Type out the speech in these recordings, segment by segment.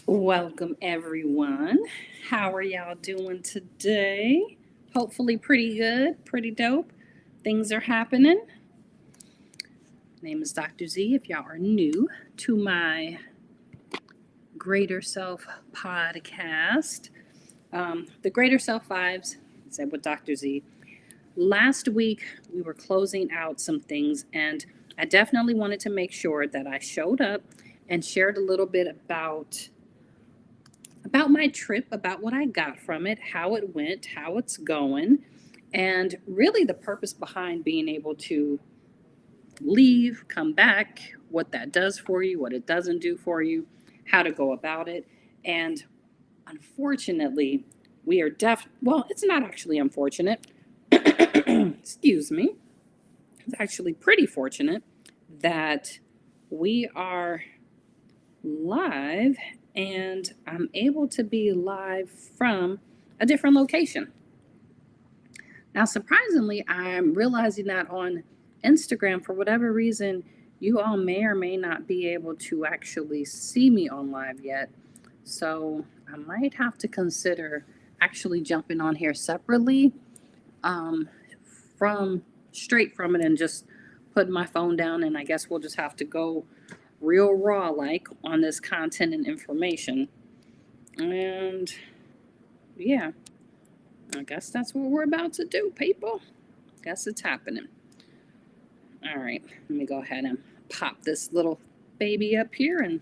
Welcome, everyone. How are y'all doing today? Hopefully, pretty good, pretty dope. Things are happening. My name is Dr. Z. If y'all are new to my Greater Self podcast, the Greater Self Vibes, said with Dr. Z. Last week, we were closing out some things, and I definitely wanted to make sure that I showed up and shared a little bit about my trip, about what I got from it, how it went, how it's going, and really the purpose behind being able to leave, come back, what that does for you, what it doesn't do for you, how to go about it. And unfortunately, we are well, it's not actually unfortunate. Excuse me. It's actually pretty fortunate that we are live and I'm able to be live from a different location. Now, surprisingly, I'm realizing that on Instagram, for whatever reason, you all may or may not be able to actually see me on live yet. So I might have to consider actually jumping on here separately um, from straight from it and just putting my phone down. And I guess we'll just have to go real raw like on this content and information. And yeah, I guess that's what we're about to do, people. Guess it's happening. All right, let me go ahead and pop this little baby up here and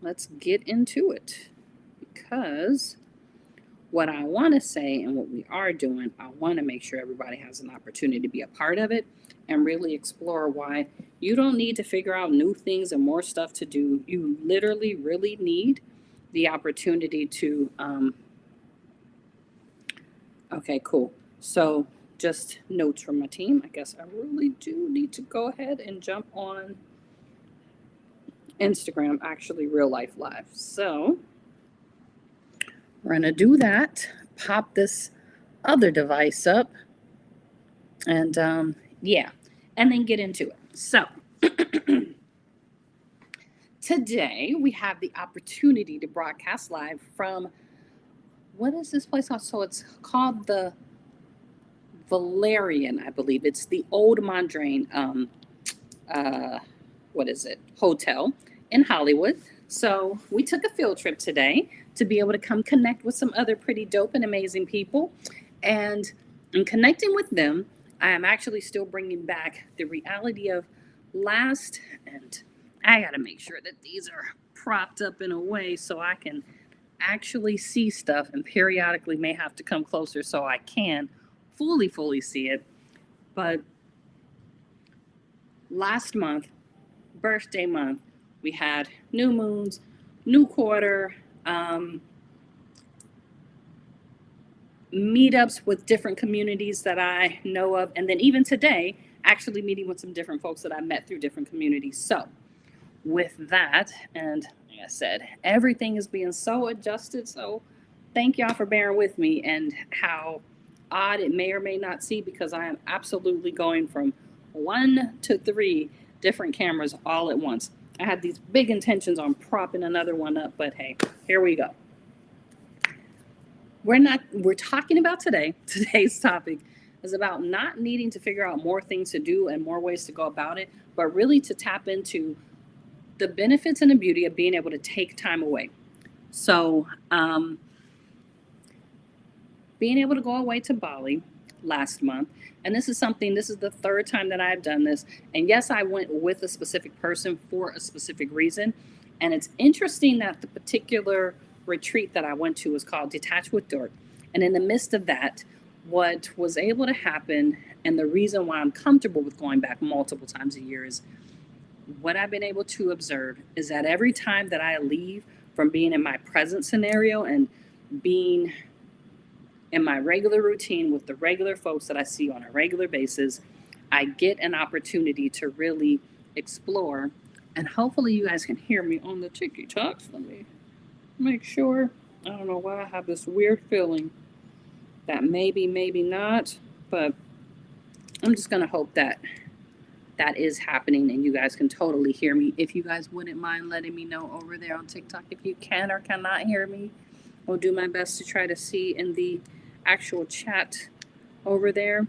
let's get into it. Because what I want to say and what we are doing, I want to make sure everybody has an opportunity to be a part of it and really explore why you don't need to figure out new things and more stuff to do. You literally really need the opportunity to okay, cool. So, just notes from my team. I guess I really do need to go ahead and jump on Instagram, actually, real life live. So, we're going to do that. Pop this other device up. And yeah, and then get into it. So, today we have the opportunity to broadcast live from what is this place called? So, it's called the Valerian, I believe. It's the old Mondrian uh, what is it, hotel in Hollywood. So we took a field trip today to be able to come connect with some other pretty dope and amazing people. And in connecting with them, I am actually still bringing back the reality of last, and I got to make sure that these are propped up in a way so I can actually see stuff and periodically may have to come closer so I can fully see it. But last month, birthday month, we had new moons, new quarter, meetups with different communities that I know of, and then even today, actually meeting with some different folks that I met through different communities. So, with that, and like I said, everything is being so adjusted. So, thank y'all for bearing with me and how odd it may or may not seem because I am absolutely going from 1 to 3 different cameras all at once. I had these big intentions on propping another one up, but hey, here we go. We're talking about today's topic is about not needing to figure out more things to do and more ways to go about it, but really to tap into the benefits and the beauty of being able to take time away. So, being able to go away to Bali last month, and this is the third time that I've done this. And yes, I went with a specific person for a specific reason. And it's interesting that the particular retreat that I went to was called Detach with Dirt. And in the midst of that, what was able to happen, and the reason why I'm comfortable with going back multiple times a year, is what I've been able to observe is that every time that I leave from being in my present scenario and being in my regular routine with the regular folks that I see on a regular basis, I get an opportunity to really explore. And hopefully, you guys can hear me on the TikToks. Let me make sure. I don't know why I have this weird feeling that maybe not, but I'm just going to hope that that is happening, and you guys can totally hear me. If you guys wouldn't mind letting me know over there on TikTok if you can or cannot hear me, I'll do my best to try to see in the actual chat over there.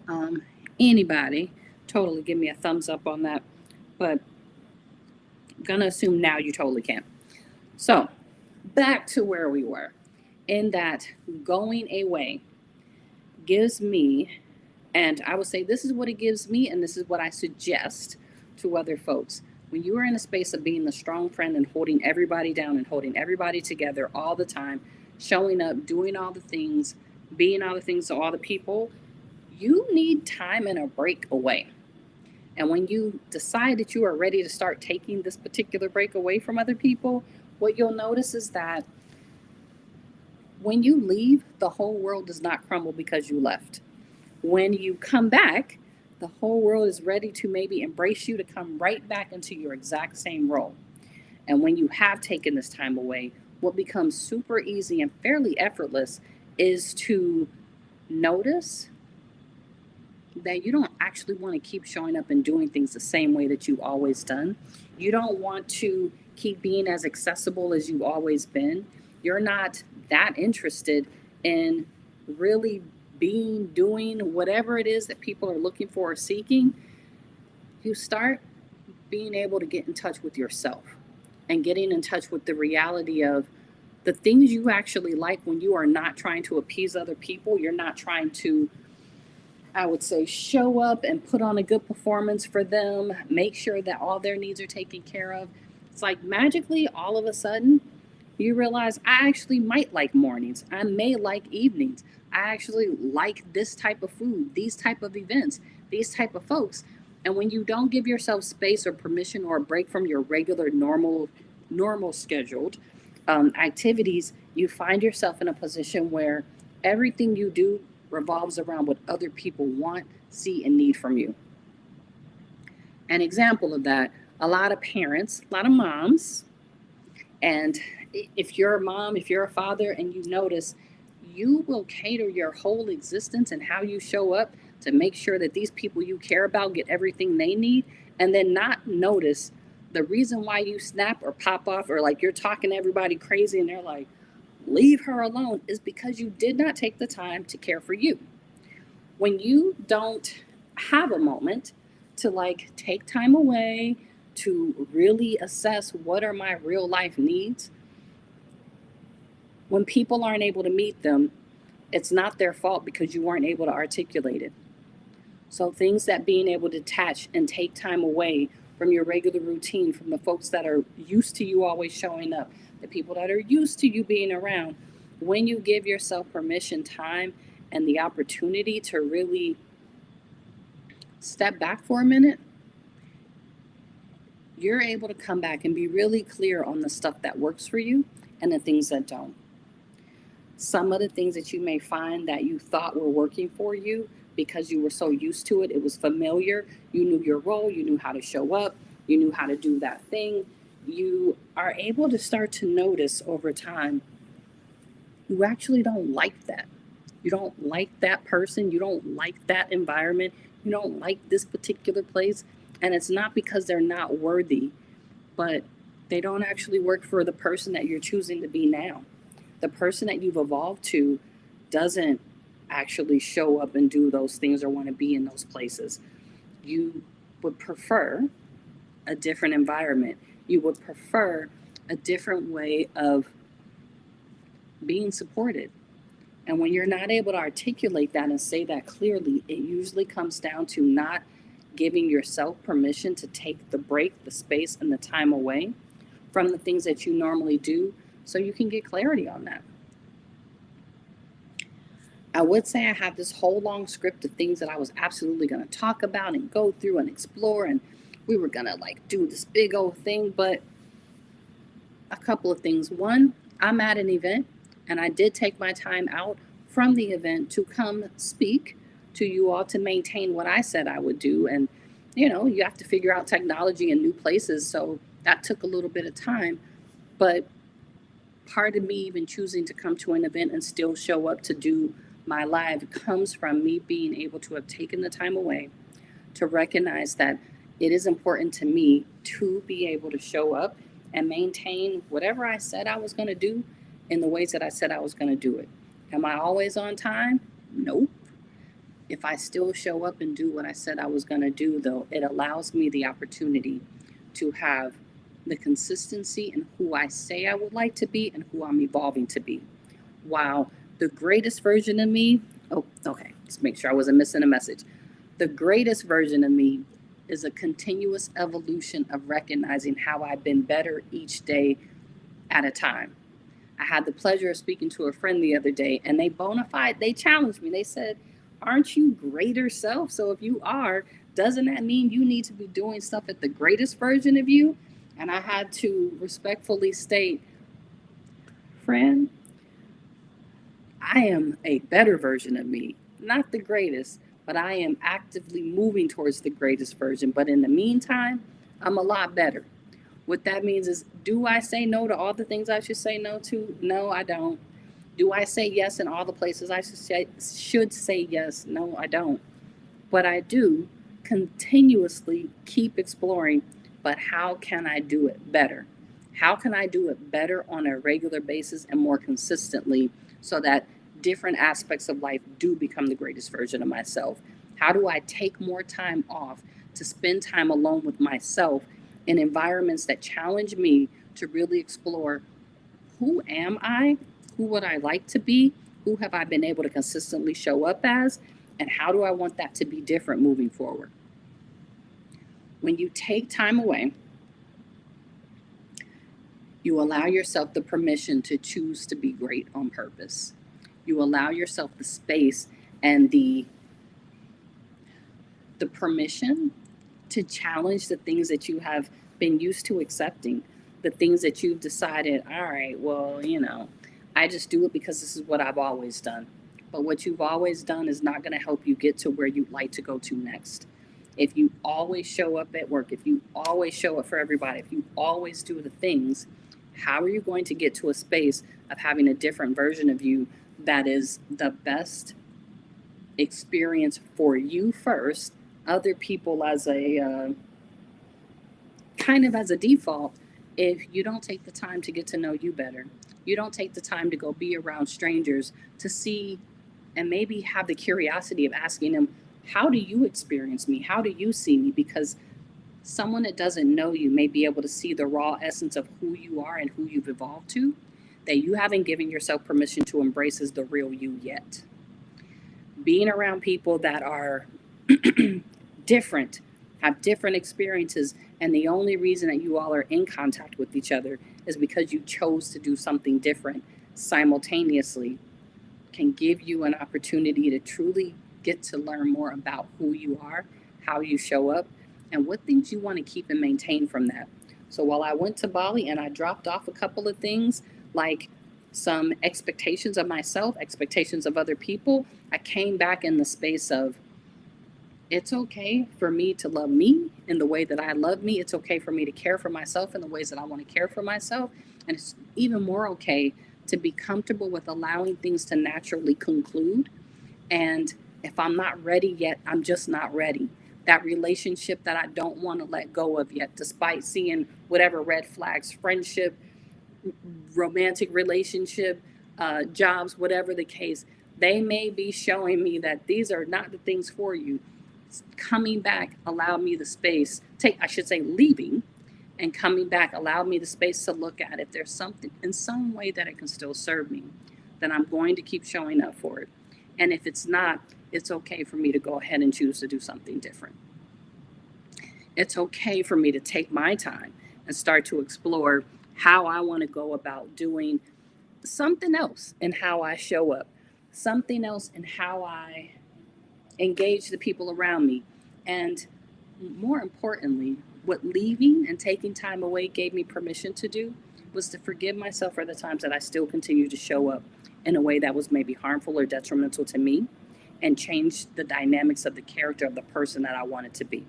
Um, Anybody, totally give me a thumbs up on that. But I'm gonna assume now you totally can. So back to where we were, in that going away gives me, and I would say this is what it gives me, and this is what I suggest to other folks. When you are in a space of being the strong friend and holding everybody down and holding everybody together all the time, showing up, doing all the things, being all the things to all the people, you need time and a break away. And when you decide that you are ready to start taking this particular break away from other people, what you'll notice is that when you leave, the whole world does not crumble because you left. When you come back, the whole world is ready to maybe embrace you to come right back into your exact same role. And when you have taken this time away, what becomes super easy and fairly effortless is to notice that you don't actually want to keep showing up and doing things the same way that you've always done. You don't want to keep being as accessible as you've always been. You're not that interested in really doing whatever it is that people are looking for or seeking. You start being able to get in touch with yourself and getting in touch with the reality of the things you actually like when you are not trying to appease other people. You're not trying to, I would say, show up and put on a good performance for them, make sure that all their needs are taken care of. It's like magically, all of a sudden, you realize I actually might like mornings. I may like evenings. I actually like this type of food, these type of events, these type of folks. And when you don't give yourself space or permission or a break from your regular, normal scheduled activities, you find yourself in a position where everything you do revolves around what other people want, see, and need from you. An example of that, a lot of parents, a lot of moms, and if you're a mom, if you're a father, and you notice, you will cater your whole existence and how you show up to make sure that these people you care about get everything they need, and then not notice the reason why you snap or pop off or like you're talking to everybody crazy and they're like, leave her alone, is because you did not take the time to care for you. When you don't have a moment to like take time away to really assess what are my real life needs, when people aren't able to meet them, it's not their fault because you weren't able to articulate it. So things that being able to detach and take time away from your regular routine, from the folks that are used to you always showing up, the people that are used to you being around, when you give yourself permission, time, and the opportunity to really step back for a minute, you're able to come back and be really clear on the stuff that works for you and the things that don't. Some of the things that you may find that you thought were working for you because you were so used to it, it was familiar, you knew your role, you knew how to show up, you knew how to do that thing, you are able to start to notice over time, you actually don't like that. You don't like that person, you don't like that environment, you don't like this particular place. And it's not because they're not worthy, but they don't actually work for the person that you're choosing to be now. The person that you've evolved to doesn't actually show up and do those things or want to be in those places. You would prefer a different environment. You would prefer a different way of being supported. And when you're not able to articulate that and say that clearly, it usually comes down to not giving yourself permission to take the break, the space, and the time away from the things that you normally do so you can get clarity on that. I would say I have this whole long script of things that I was absolutely going to talk about and go through and explore, and we were going to like do this big old thing, but a couple of things. One, I'm at an event and I did take my time out from the event to come speak to you all to maintain what I said I would do. And, you know, you have to figure out technology in new places. So that took a little bit of time. But part of me even choosing to come to an event and still show up to do my live comes from me being able to have taken the time away to recognize that it is important to me to be able to show up and maintain whatever I said I was going to do in the ways that I said I was going to do it. Am I always on time? Nope. If I still show up and do what I said I was going to do, though, it allows me the opportunity to have the consistency in who I say I would like to be and who I'm evolving to be. While the greatest version of me, oh, okay, let's make sure I wasn't missing a message. The greatest version of me is a continuous evolution of recognizing how I've been better each day at a time. I had the pleasure of speaking to a friend the other day, and they challenged me. They said, "Aren't you greater self? So if you are, doesn't that mean you need to be doing stuff at the greatest version of you?" And I had to respectfully state, "Friend, I am a better version of me, not the greatest, but I am actively moving towards the greatest version. But in the meantime, I'm a lot better." What that means is, do I say no to all the things I should say no to? No, I don't. Do I say yes in all the places I should say yes? No, I don't. But I do continuously keep exploring, but how can I do it better? How can I do it better on a regular basis and more consistently so that different aspects of life do become the greatest version of myself? How do I take more time off to spend time alone with myself in environments that challenge me to really explore, who am I? Who would I like to be? Who have I been able to consistently show up as? And how do I want that to be different moving forward? When you take time away, you allow yourself the permission to choose to be great on purpose. You allow yourself the space and the permission to challenge the things that you have been used to accepting, the things that you've decided, all right, well, I just do it because this is what I've always done. But what you've always done is not going to help you get to where you'd like to go to next. If you always show up at work, if you always show up for everybody, if you always do the things, how are you going to get to a space of having a different version of you that is the best experience for you first, other people as a kind of as a default, if you don't take the time to get to know you better? You don't take the time to go be around strangers to see and maybe have the curiosity of asking them, how do you experience me? How do you see me? Because someone that doesn't know you may be able to see the raw essence of who you are and who you've evolved to, that you haven't given yourself permission to embrace as the real you yet. Being around people that are different, have different experiences, and the only reason that you all are in contact with each other is because you chose to do something different simultaneously, can give you an opportunity to truly get to learn more about who you are, how you show up, and what things you want to keep and maintain from that. So while I went to Bali and I dropped off a couple of things, like some expectations of myself, expectations of other people, I came back in the space of, it's okay for me to love me in the way that I love me. It's okay for me to care for myself in the ways that I want to care for myself. And it's even more okay to be comfortable with allowing things to naturally conclude. And if I'm not ready yet, I'm just not ready. That relationship that I don't want to let go of yet, despite seeing whatever red flags, friendship, romantic relationship, jobs, whatever the case, they may be showing me that these are not the things for you. Coming back allowed me the space, leaving and coming back allowed me the space to look at if there's something in some way that it can still serve me, then I'm going to keep showing up for it. And if it's not, it's okay for me to go ahead and choose to do something different. It's okay for me to take my time and start to explore how I want to go about doing something else in how I show up, something else in how I engage the people around me. And more importantly, what leaving and taking time away gave me permission to do was to forgive myself for the times that I still continue to show up in a way that was maybe harmful or detrimental to me, and change the dynamics of the character of the person that I wanted to be.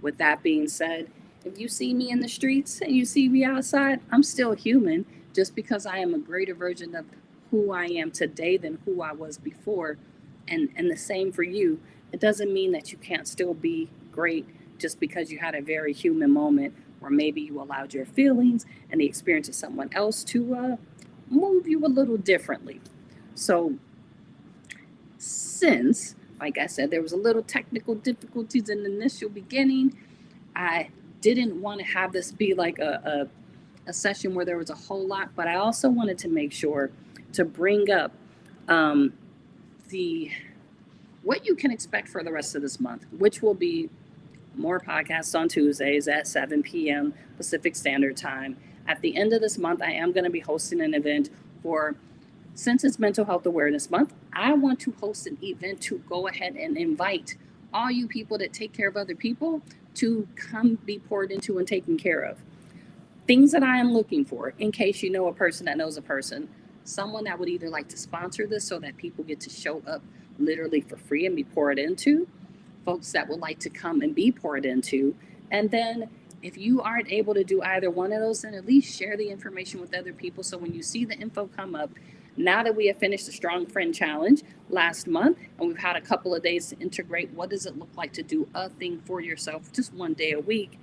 With that being said, if you see me in the streets and you see me outside, I'm still human. Just because I am a greater version of who I am today than who I was before. And the same for you. It doesn't mean that you can't still be great just because you had a very human moment where maybe you allowed your feelings and the experience of someone else to move you a little differently. So, since, like I said, there was a little technical difficulties in the initial beginning, I didn't want to have this be like a session where there was a whole lot, but I also wanted to make sure to bring up um, the what you can expect for the rest of this month, which will be more podcasts on Tuesdays at 7 p.m. Pacific Standard Time. At the end of this month, I am going to be hosting an event for, since it's Mental Health Awareness Month, I want to host an event to go ahead and invite all you people that take care of other people to come be poured into and taken care of. Things that I am looking for, in case you know a person that knows a person, someone that would either like to sponsor this so that people get to show up literally for free and be poured into, folks that would like to come and be poured into, and then if you aren't able to do either one of those, then at least share the information with other people so when you see the info come up, now that we have finished the Strong Friend Challenge last month and we've had a couple of days to integrate what does it look like to do a thing for yourself just one day a week,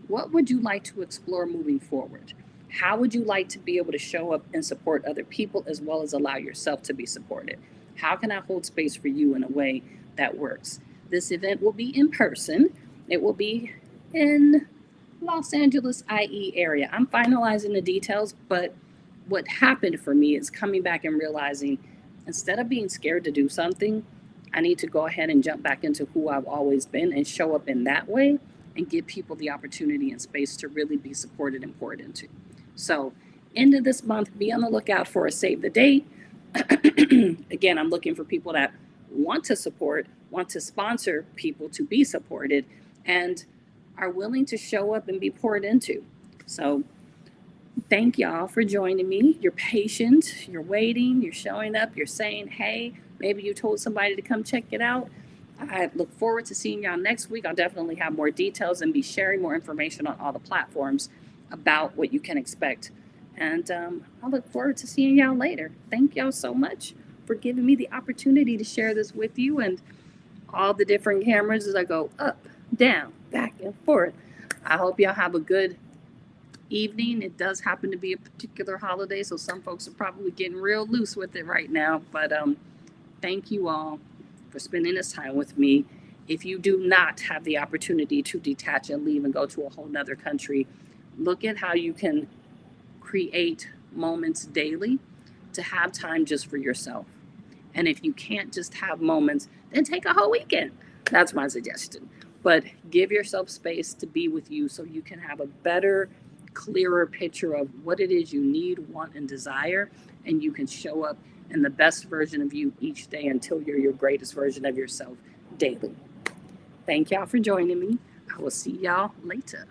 what would you like to explore moving forward? How would you like to be able to show up and support other people as well as allow yourself to be supported? How can I hold space for you in a way that works? This event will be in person. It will be in Los Angeles, IE area. I'm finalizing the details, but what happened for me is coming back and realizing instead of being scared to do something, I need to go ahead and jump back into who I've always been and show up in that way and give people the opportunity and space to really be supported and poured into. So, end of this month, be on the lookout for a save the date. Again, I'm looking for people that want to support, want to sponsor people to be supported, and are willing to show up and be poured into. So, thank y'all for joining me. You're patient, you're waiting, you're showing up, you're saying, hey, maybe you told somebody to come check it out. I look forward to seeing y'all next week. I'll definitely have more details and be sharing more information on all the platforms about what you can expect. And I look forward to seeing y'all later. Thank y'all so much for giving me the opportunity to share this with you and all the different cameras as I go up, down, back, and forth. I hope y'all have a good evening. It does happen to be a particular holiday, so some folks are probably getting real loose with it right now. But thank you all for spending this time with me. If you do not have the opportunity to detach and leave and go to a whole nother country, look at how you can create moments daily to have time just for yourself. And if you can't just have moments, then take a whole weekend. That's my suggestion. But give yourself space to be with you so you can have a better, clearer picture of what it is you need, want, and desire, and you can show up in the best version of you each day until you're your greatest version of yourself daily. Thank y'all for joining me. I will see y'all later.